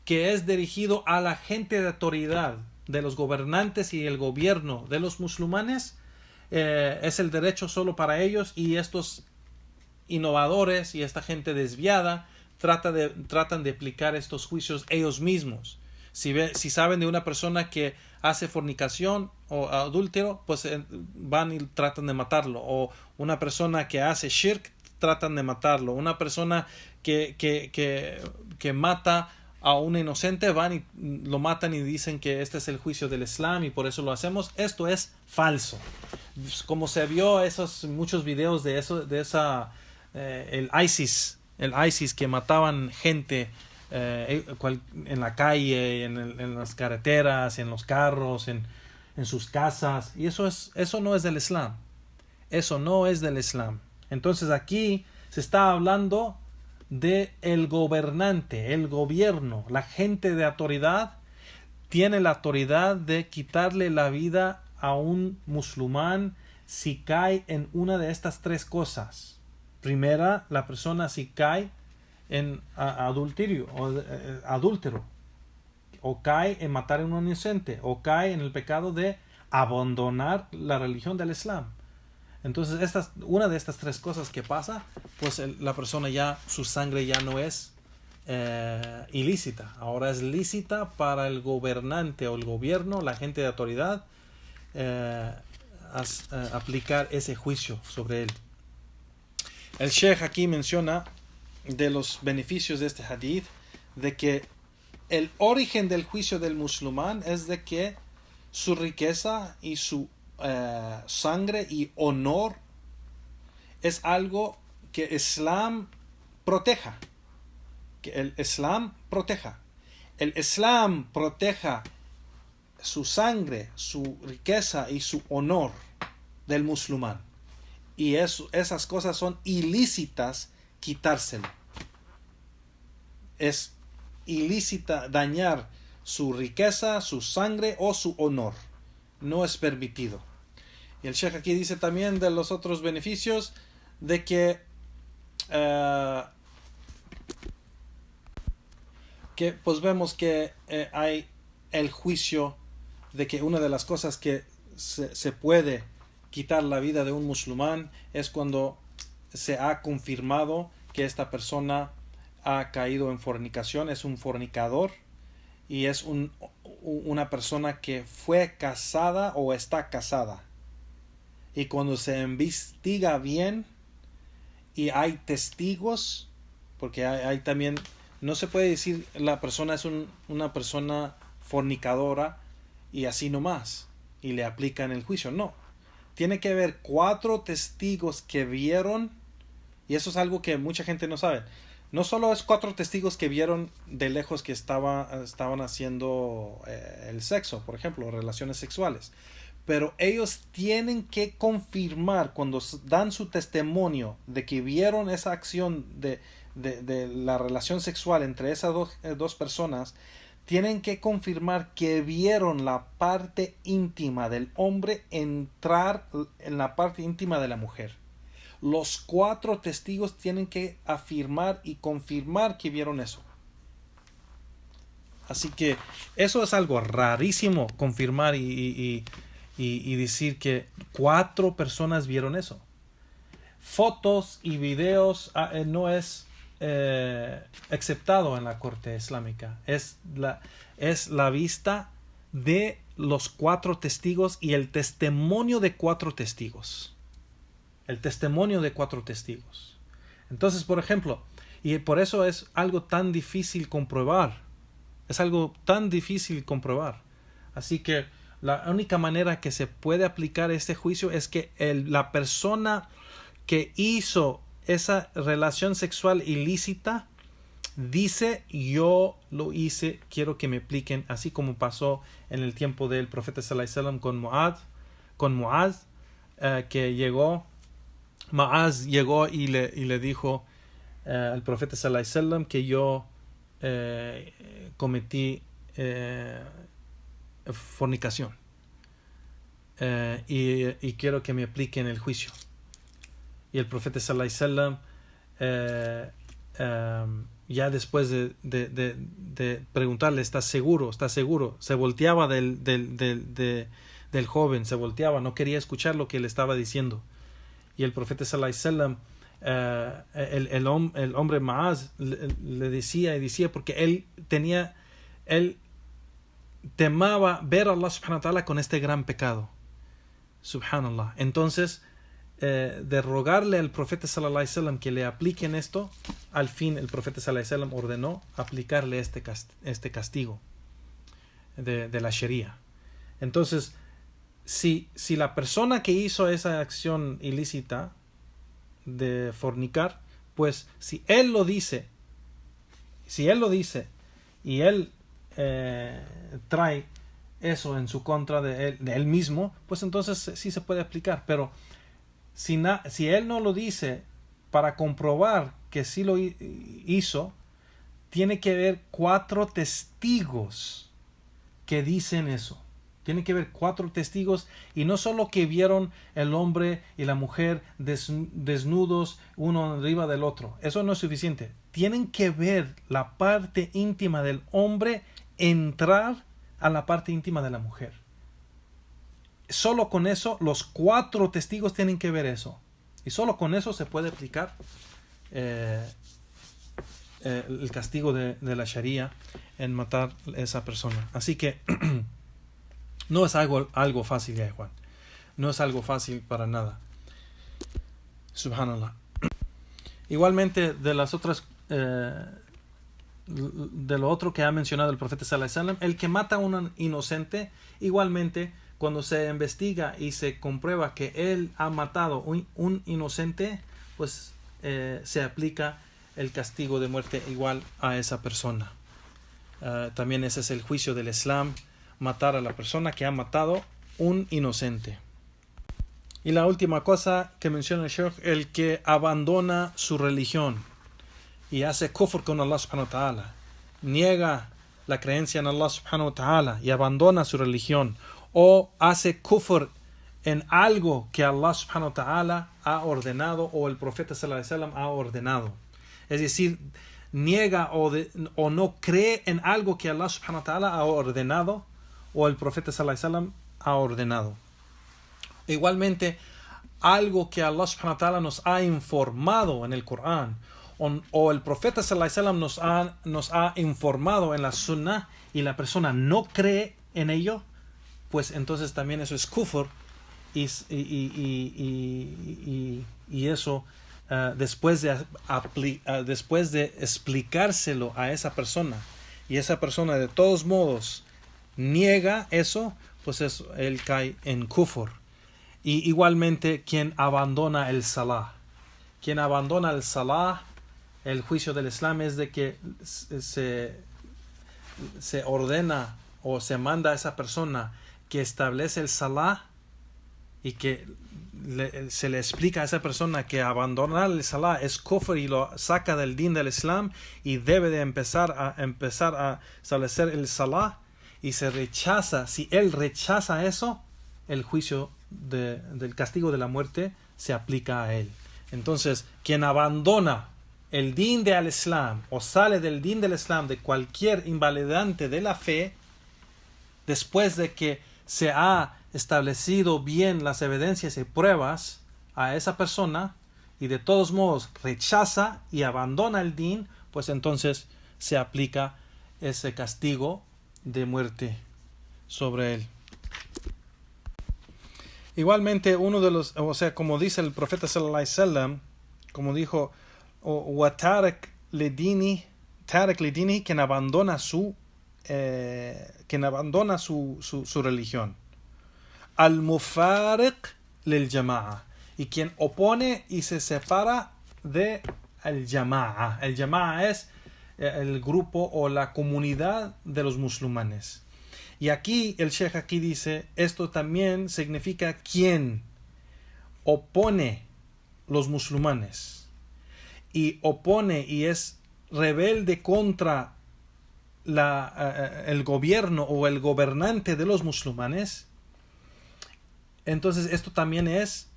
que es dirigido a la gente de autoridad, de los gobernantes y el gobierno de los musulmanes. Es el derecho solo para ellos, y estos innovadores y esta gente desviada tratan de aplicar estos juicios ellos mismos. Si saben de una persona que hace fornicación o adúltero, pues van y tratan de matarlo. O una persona que hace shirk, tratan de matarlo. Una persona que mata a un inocente, van y lo matan y dicen que este es el juicio del Islam y por eso lo hacemos. Esto es falso. Como se vio muchos videos de el ISIS que mataban gente en la calle, en las carreteras, en los carros, en sus casas, y eso no es del Islam. Eso no es del Islam. Entonces aquí se está hablando de el gobernante, el gobierno, la gente de autoridad tiene la autoridad de quitarle la vida a un musulmán si cae en una de estas tres cosas. Primera, la persona si cae en adulterio o cae en matar a un inocente, o cae en el pecado de abandonar la religión del Islam. Entonces una de estas tres cosas que pasa, pues la persona su sangre ya no es ilícita, ahora es lícita para el gobernante o el gobierno, la gente de autoridad, aplicar ese juicio sobre él. El Sheikh aquí menciona de los beneficios de este hadith, de que el origen del juicio del musulmán es de que su riqueza y su sangre y honor es algo que el Islam proteja. Que el Islam proteja. El Islam proteja su sangre, su riqueza y su honor del musulmán. Y esas cosas son ilícitas quitárselo. Es ilícita dañar su riqueza, su sangre o su honor. No es permitido. Y el Sheikh aquí dice también de los otros beneficios de que pues vemos que hay el juicio de que una de las cosas que se puede quitar la vida de un musulmán es cuando se ha confirmado que esta persona ha caído en fornicación, es un fornicador y es una persona que fue casada o está casada. Y cuando se investiga bien y hay testigos, porque hay también, no se puede decir la persona es una persona fornicadora y así nomás, y le aplican el juicio. No, tiene que haber 4 testigos que vieron, y eso es algo que mucha gente no sabe. No solo es 4 testigos que vieron de lejos que estaban haciendo el sexo, por ejemplo, relaciones sexuales, pero ellos tienen que confirmar cuando dan su testimonio de que vieron esa acción de la relación sexual entre esas dos personas. Tienen que confirmar que vieron la parte íntima del hombre entrar en la parte íntima de la mujer. Los 4 testigos tienen que afirmar y confirmar que vieron eso. Así que eso es algo rarísimo, confirmar y decir que 4 personas vieron eso. Fotos y videos no es aceptado en la corte islámica. Es la vista de los 4 testigos y el testimonio de 4 testigos. El testimonio de 4 testigos. Entonces, por ejemplo, y por eso es algo tan difícil comprobar. Es algo tan difícil comprobar. Así que la única manera que se puede aplicar este juicio es que la persona que hizo esa relación sexual ilícita, dice: yo lo hice, quiero que me apliquen, así como pasó en el tiempo del profeta sallallahu alaihi wasallam con Muaz, que llegó, Muaz llegó y le dijo al profeta sallallahu alaihi wasallam que yo cometí fornicación, y quiero que me apliquen el juicio. Y el profeta sallallahu alaihi wasallam, ya después de preguntarle: ¿estás seguro? ¿Estás seguro? Se volteaba del joven, se volteaba, no quería escuchar lo que le estaba diciendo. Y el profeta sallallahu alaihi wasallam, el hombre Maaz, le decía y decía, porque él temaba ver a Allah subhanahu wa ta'ala con este gran pecado. Subhanallah. Entonces, de rogarle al profeta sallallahu alaihi wasallam que le apliquen esto, al fin el profeta sallallahu alaihi wasallam ordenó aplicarle este castigo de la Sharia. Entonces, si la persona que hizo esa acción ilícita de fornicar, pues si él lo dice y él trae eso en su contra de él mismo, pues entonces sí se puede aplicar. Pero si él no lo dice para comprobar que sí lo hizo, tiene que haber 4 testigos que dicen eso. Tiene que haber 4 testigos, y no solo que vieron el hombre y la mujer desnudos uno arriba del otro. Eso no es suficiente. Tienen que ver la parte íntima del hombre entrar a la parte íntima de la mujer. Solo con eso, los 4 testigos tienen que ver eso. Y solo con eso se puede aplicar el castigo de la Sharia en matar a esa persona. Así que no es algo fácil, ya, Juan. No es algo fácil para nada. Subhanallah. Igualmente, de las otras, de lo otro que ha mencionado el profeta sallallahu alaihi wasallam, el que mata a un inocente, igualmente, cuando se investiga y se comprueba que él ha matado un inocente, pues se aplica el castigo de muerte igual a esa persona. También ese es el juicio del Islam: matar a la persona que ha matado un inocente. Y la última cosa que menciona el Sheikh: el que abandona su religión y hace kufr con Allah subhanahu wa ta'ala, niega la creencia en Allah subhanahu wa ta'ala y abandona su religión, o hace kufr en algo que Allah subhanahu wa ta'ala ha ordenado o el profeta sallallahu alaihi wasallam ha ordenado. Es decir, niega o no cree en algo que Allah subhanahu wa ta'ala ha ordenado o el profeta sallallahu alaihi wasallam ha ordenado. Igualmente, algo que Allah subhanahu wa ta'ala nos ha informado en el Corán o el profeta sallallahu alaihi wasallam nos ha informado en la Sunnah, y la persona no cree en ello, pues entonces también eso es kufr, y eso después de explicárselo a esa persona, y esa persona de todos modos niega eso, pues él cae en kufr. Y igualmente, quien abandona el salah, el juicio del Islam es de que se ordena o se manda a esa persona que establece el salah, y que se le explica a esa persona que abandonar el salah es kufr y lo saca del din del Islam, y debe de empezar a establecer el salah, y se rechaza. Si él rechaza eso, el juicio del castigo de la muerte se aplica a él. Entonces, quien abandona el din del Islam o sale del din del Islam, de cualquier invalidante de la fe, después de que se ha establecido bien las evidencias y pruebas a esa persona, y de todos modos rechaza y abandona el din, pues entonces se aplica ese castigo de muerte sobre él. Igualmente, uno de los, o sea, como dice el profeta sallallahu alaihi wasallam, como dijo: wa tarak lidini, quien abandona su religión, al mufariq lil jama'a, y quien opone y se separa de el Jama'a. El Jama'a es el grupo o la comunidad de los musulmanes. Y aquí el Sheikh aquí dice, esto también significa quien opone los musulmanes y opone y es rebelde contra el gobierno o el gobernante de los musulmanes. Entonces esto también es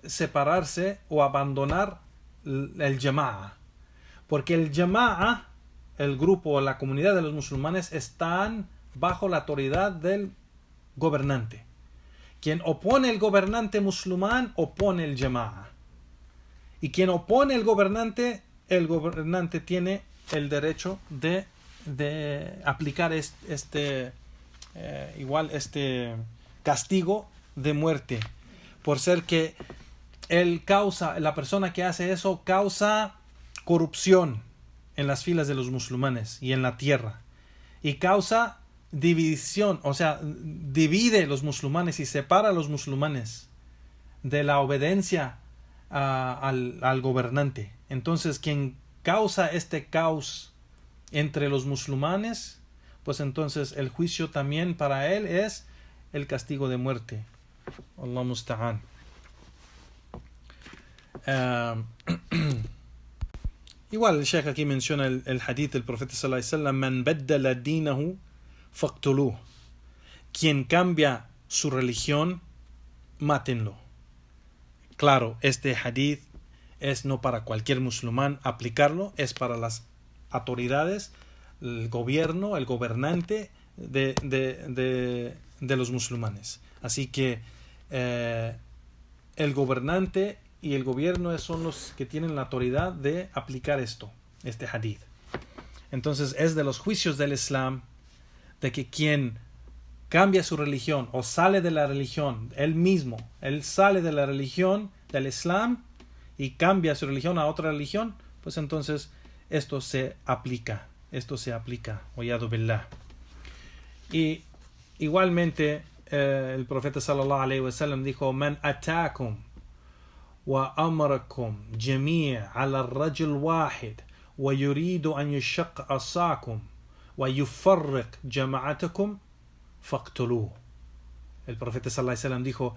separarse o abandonar el Jama'a, porque el Jama'a, el grupo o la comunidad de los musulmanes, están bajo la autoridad del gobernante. Quien opone el gobernante musulmán opone el Jama'a, y quien opone el gobernante tiene el derecho de aplicar este castigo de muerte, por ser que la persona que hace eso causa corrupción en las filas de los musulmanes y en la tierra, y causa división, o sea, divide los musulmanes y separa a los musulmanes de la obediencia al gobernante. Entonces, quien causa este caos entre los musulmanes, pues entonces el juicio también para él es el castigo de muerte. Allah musta'an. Igual el Sheikh aquí menciona el hadith del profeta sallallahu alaihi wasallam: man baddala dinahu faqtuluh. Quien cambia su religión, mátenlo. Claro, este hadith es no para cualquier musulmán aplicarlo, es para las autoridades, el gobierno, el gobernante de los musulmanes. Así que el gobernante y el gobierno son los que tienen la autoridad de aplicar este hadith. Entonces es de los juicios del Islam de que quien cambia su religión o sale de la religión, él sale de la religión del Islam y cambia su religión a otra religión, pues entonces esto se aplica. Wa'iyadu billah. Y igualmente el profeta sallallahu alaihi wasallam dijo: man atakum wa amarakum jami'a ala rajul wahid wa yuridu an yushaqqa asakum wa yufarriq jama'atakum faqtuluh. El profeta sallallahu alaihi wasallam dijo: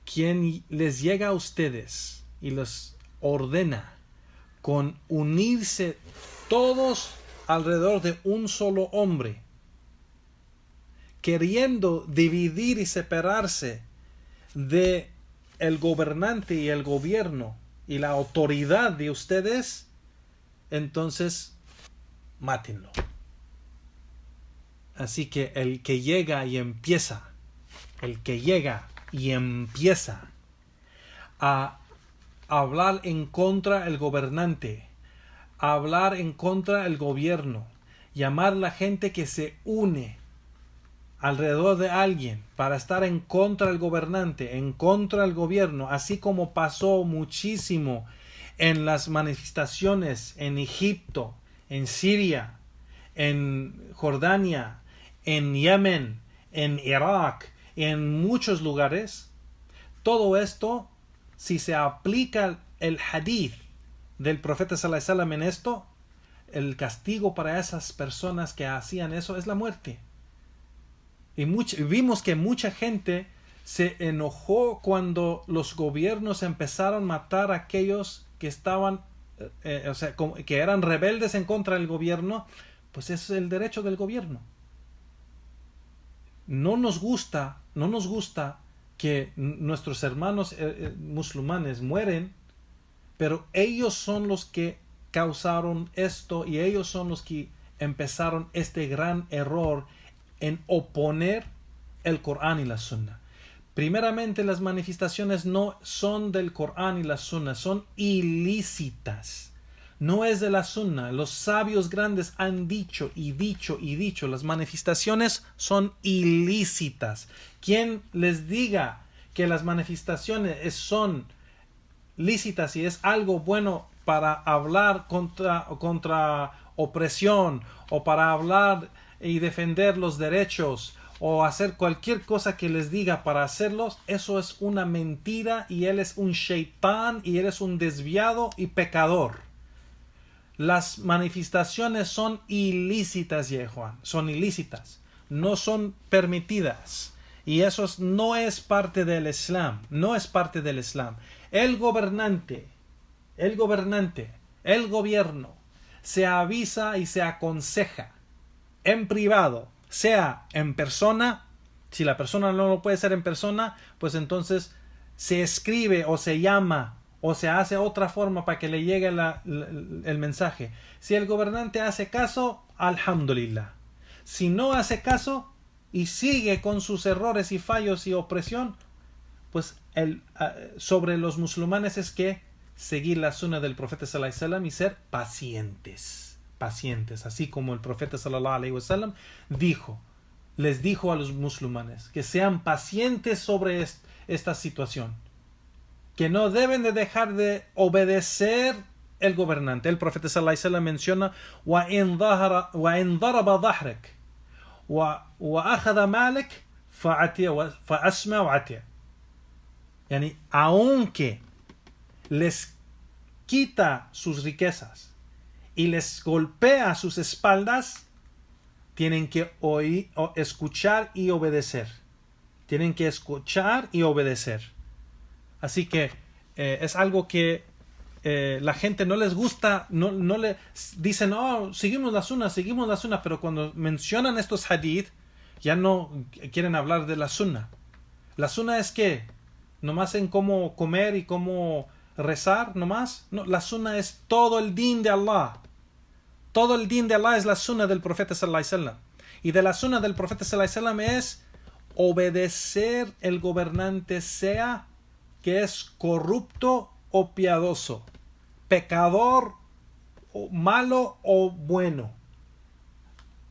quien les llega a ustedes y les ordena con unirse todos alrededor de un solo hombre, queriendo dividir y separarse de el gobernante y el gobierno y la autoridad de ustedes, entonces mátenlo. Así que el que llega y empieza a hablar en contra del gobernante, a hablar en contra del gobierno, llamar a la gente que se une alrededor de alguien para estar en contra del gobernante, en contra del gobierno, así como pasó muchísimo en las manifestaciones en Egipto, en Siria, en Jordania, en Yemen, en Irak, en muchos lugares. Todo esto, si se aplica el hadith del profeta sallallahu alaihi wasallam en esto, el castigo para esas personas que hacían eso es la muerte. Y vimos que mucha gente se enojó cuando los gobiernos empezaron a matar a aquellos que estaban, que eran rebeldes en contra del gobierno. Pues ese es el derecho del gobierno. No nos gusta que nuestros hermanos musulmanes mueren, pero ellos son los que causaron esto y ellos son los que empezaron este gran error en oponer el Corán y la Sunna. Primeramente, las manifestaciones no son del Corán y la Sunna, son ilícitas. No es de la Sunna. Los sabios grandes han dicho, las manifestaciones son ilícitas. Quien les diga que las manifestaciones son lícitas y es algo bueno para hablar contra opresión, o para hablar y defender los derechos, o hacer cualquier cosa que les diga para hacerlos, eso es una mentira y él es un shaitán y él es un desviado y pecador. Las manifestaciones son ilícitas, ya Juan, son ilícitas, no son permitidas. Y eso no es parte del Islam, no es parte del Islam. El gobernante, el gobierno, se avisa y se aconseja en privado, sea en persona. Si la persona no lo puede hacer en persona, pues entonces se escribe o se llama o se hace otra forma para que le llegue el mensaje. Si el gobernante hace caso, alhamdulillah. Si no hace caso y sigue con sus errores y fallos y opresión, pues sobre los musulmanes es que seguir la sunna del profeta sallallahu alaihi wasallam y ser pacientes, así como el profeta sallallahu alaihi wasallam les dijo a los musulmanes que sean pacientes sobre esta situación, que no deben de dejar de obedecer el gobernante. El profeta sallallahu alaihi wasallam menciona وَإِنْ ضَرَبَ ظَهْرَكَ وَأَخَذَ مَالَكَ فَأَسْمَعْ وَعَتِيَ. Yani, aunque les quita sus riquezas y les golpea sus espaldas, tienen que escuchar y obedecer. Tienen que escuchar y obedecer. Así que es algo que la gente no les gusta, no le dicen, oh, seguimos la sunna, pero cuando mencionan estos hadith, ya no quieren hablar de la sunna. La sunna es que nomás en cómo comer y cómo rezar, nomás. No, la sunna es todo el din de Allah. Todo el din de Allah es la sunna del profeta sallallahu alaihi wasallam. Y de la sunna del profeta sallallahu alaihi wasallam es obedecer el gobernante, sea que es corrupto o piadoso, pecador o malo o bueno.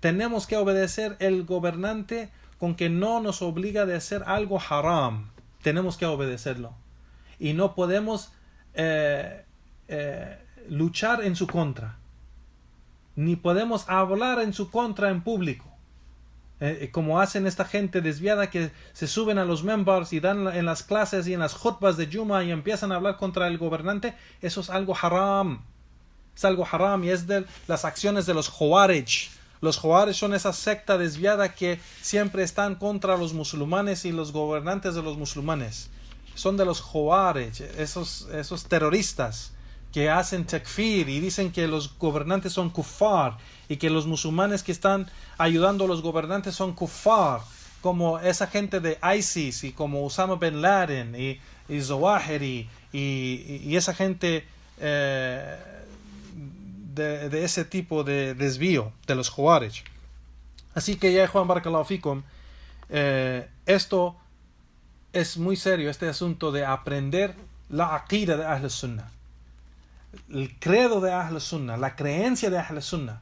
Tenemos que obedecer el gobernante con que no nos obliga de hacer algo haram. Tenemos que obedecerlo. Y no podemos luchar en su contra. Ni podemos hablar en su contra en público. Como hacen esta gente desviada que se suben a los members y dan en las clases y en las khutbas de Juma y empiezan a hablar contra el gobernante. Eso es algo haram. Es algo haram y es de las acciones de los Khawarij. Los Khawarij son esa secta desviada que siempre están contra los musulmanes y los gobernantes de los musulmanes. Son de los Khawarij, esos terroristas que hacen takfir y dicen que los gobernantes son kuffar y que los musulmanes que están ayudando a los gobernantes son kuffar, como esa gente de ISIS y como Osama bin Laden y Zawahiri y esa gente de ese tipo de desvío de los Khawarij. Así que ya Juan Barakallahu Fikum, esto es muy serio, este asunto de aprender la aqida de Ahl Sunnah, el credo de Ahl Sunnah, la creencia de Ahl Sunnah.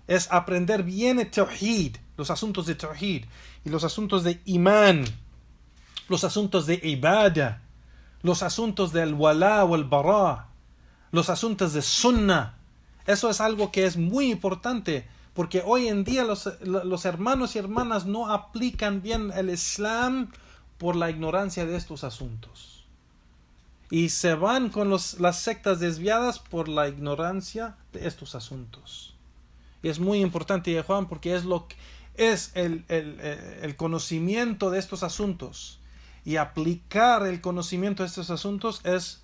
Es aprender bien el tawhid, los asuntos de tawhid y los asuntos de imán, los asuntos de ibadah, los asuntos del wala o el bara, los asuntos de sunnah. Eso es algo que es muy importante, porque hoy en día los hermanos y hermanas no aplican bien el Islam por la ignorancia de estos asuntos. Y se van con las sectas desviadas por la ignorancia de estos asuntos. Y es muy importante, Juan, porque es el conocimiento de estos asuntos. Y aplicar el conocimiento de estos asuntos es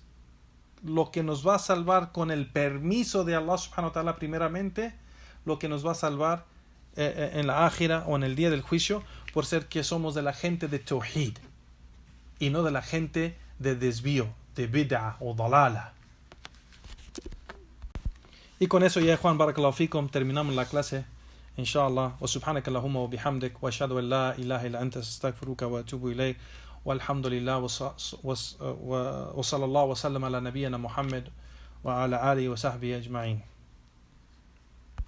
lo que nos va a salvar, con el permiso de Allah subhanahu wa ta'ala primeramente, lo que nos va a salvar en la ákhira o en el día del juicio, por ser que somos de la gente de tawhid y no de la gente de desvío, de bid'ah o dalala. Y con eso ya, Juan, barakallahu fikum, terminamos la clase, inshallah. Wa subhanaka Allahumma wa bihamdik, wa ashhadu an la ilaha illa anta, astaghfiruka wa atubu ilayk. والحمد لله وصلى الله وسلم على نبينا محمد وعلى آله وصحبه أجمعين.